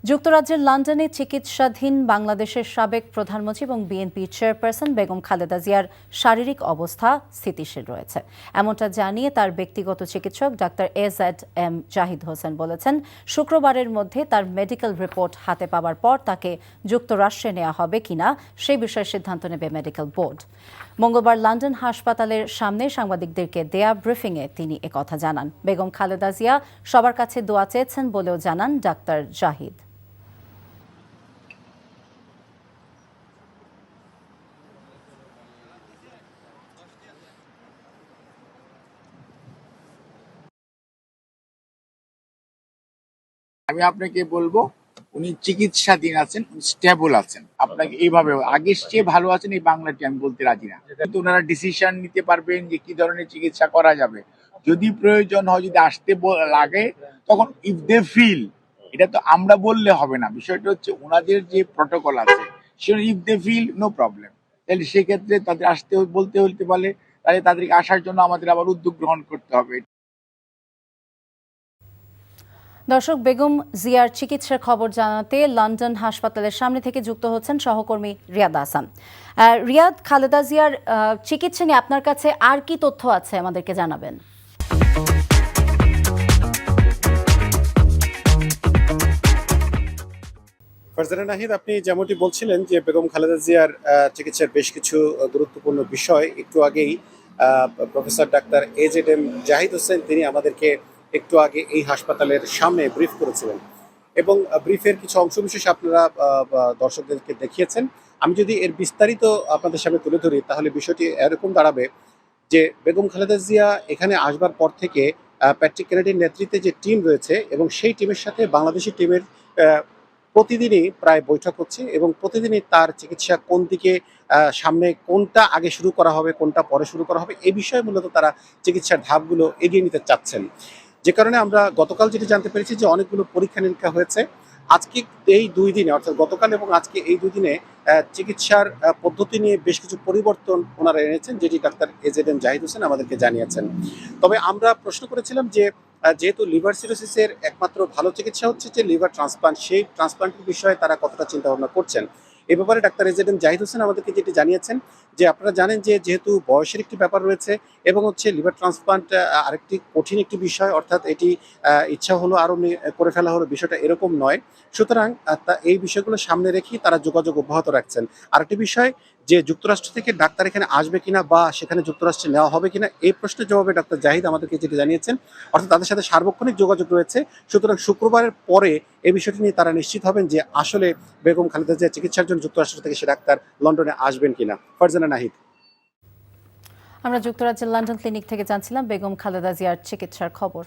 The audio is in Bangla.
যুক্তরাজ্যের লন্ডনে চিকিৎসাধীন বাংলাদেশের সাবেক প্রধানমন্ত্রী এবং বিএনপি চেয়ারপারসন বেগম খালেদা জিয়ার শারীরিক অবস্থা স্থিতিশীল রয়েছে। এমনটা জানিয়ে তার ব্যক্তিগত চিকিৎসক ডাক্তার AZM জাহিদ হোসেন বলেছেন, শুক্রবারের মধ্যে তার মেডিকেল রিপোর্ট হাতে পাওয়ার পর তাকে যুক্তরাষ্ট্রে নেওয়া হবে কিনা সে বিষয়ে সিদ্ধান্ত নেবে মেডিকেল বোর্ড। মঙ্গলবার লন্ডন হাসপাতালের সামনে সাংবাদিকদেরকে দেয়া ব্রিফিংয়ে তিনি একথা জানান। বেগম খালেদা জিয়া সবার কাছে দোয়া চেয়েছেন বলেও জানান ডাক্তার জাহিদ। আমি আপনাকে বলবো উনি চিকিৎসাধীন আছেন, উনি স্টেবল আছেন। আপনাকে এইভাবে আগের চেয়ে ভালো আছেন এই বাংলাটি আমি বলতে রাজি না, কিন্তু ওনারা ডিসিশন নিতে পারবেন যে কি ধরনের চিকিৎসা করা যাবে। যদি প্রয়োজন হয়, যদি আসতে লাগে, তখন ইফ দে ফিল, এটা তো আমরা বললে হবে না, বিষয়টা হচ্ছে ওনাদের যে প্রটোকল আছে সেটা if they feel no problem, তাহলে সেক্ষেত্রে তাদের আসতে বলতে হতে পারে, তাহলে তাদেরকে আসার জন্য আমাদের আবার উদ্যোগ গ্রহণ করতে হবে। দর্শক, বেগম জিয়ার চিকিৎসার খবর জানাতে লন্ডন হাসপাতালের সামনে থেকে যুক্ত হচ্ছেন সহকর্মী রিয়াদ আহসান। রিয়াদ, খালেদা জিয়ার চিকিৎসা নিয়ে আপনার কাছে আর কি তথ্য আছে আমাদেরকে জানাবেন। ফারজানা নাহিদ, আপনি যেমনটি বলছিলেন যে বেগম খালেদা জিয়ার চিকিৎসার বেশ কিছু গুরুত্বপূর্ণ বিষয় একটু আগেই professor doctor AZM Zahid Hossain তিনি আমাদেরকে একটু আগে এই হাসপাতালের সামনে ব্রিফ করেছিলেন এবং ব্রিফের কিছু অংশবিশেষ আপনারা দর্শকদেরকে দেখিয়েছেন। আমি যদি এর বিস্তারিত আপনাদের সামনে তুলে ধরি তাহলে বিষয়টি এরকম দাঁড়াবে যে বেগম খালেদা জিয়া এখানে আসবার পর থেকে প্যাট্রিক কেনেডির নেতৃত্বে যে টিম রয়েছে এবং সেই টিমের সাথে বাংলাদেশি টিমের প্রতিদিনই প্রায় বৈঠক হচ্ছে এবং প্রতিদিনই তার চিকিৎসা কোন দিকে সামনে কোনটা আগে শুরু করা হবে, কোনটা পরে শুরু করা হবে, এই বিষয়ে মূলত তারা চিকিৎসার ধাপগুলো এগিয়ে নিতে চাচ্ছেন। যে কারণে আমরা গতকাল যেটি জানতে পেরেছি যে অনেকগুলো পরীক্ষা নিরীক্ষা হয়েছে। আজকে এই 2 দিনে, অর্থাৎ গতকাল এবং আজকে এই 2 দিনে চিকিৎসার পদ্ধতি নিয়ে বেশ কিছু পরিবর্তন ওনারা এনেছেন, যেটি ডাক্তার AZM জাহিদ হোসেন আমাদেরকে জানিয়েছেন। তবে আমরা প্রশ্ন করেছিলাম যে যেহেতু লিভার সিরোসিসের একমাত্র ভালো চিকিৎসা হচ্ছে যে লিভার ট্রান্সপ্লান্ট, সেই ট্রান্সপ্লান্টের বিষয়ে তারা কতটা চিন্তা ভাবনা করছেন। এ ব্যাপারে ডাক্তার AZM জাহিদ হোসেন আমাদেরকে যেটি জানিয়েছেন যে আপনারা জানেন যে যেহেতু বয়সের একটি ব্যাপার রয়েছে এবং হচ্ছে লিভার ট্রান্সপ্লান্ট আরেকটি কঠিন একটি বিষয়, অর্থাৎ এটি ইচ্ছা হলো আরও করে ফেলা হলো, বিষয়টা এরকম নয়। সুতরাং এই বিষয়গুলো সামনে রেখেই তারা যোগাযোগ অব্যাহত রাখছেন। আরেকটি বিষয় যে যুক্তরাষ্ট্র থেকে ডাক্তার এখানে আসবে কিনা বা সেখানে যুক্তরাষ্ট্রে নেওয়া হবে কিনা, এই প্রশ্নের জবাবে ডাক্তার জাহিদ আমাদেরকে যেটি জানিয়েছেন, অর্থাৎ তাদের সাথে সার্বক্ষণিক যোগাযোগ রয়েছে। সুতরাং শুক্রবারের পরে এই বিষয়টি নিয়ে তারা নিশ্চিত হবেন যে আসলে বেগম খালেদা জিয়া চিকিৎসার জন্য যুক্তরাষ্ট্র থেকে সে ডাক্তার লন্ডনে আসবেন কিনা। ফারজানা নাহিদ। আমরা যুক্তরাজ্যের লন্ডন ক্লিনিক থেকে জানছিলাম বেগম খালেদা জিয়ার চিকিৎসার খবর।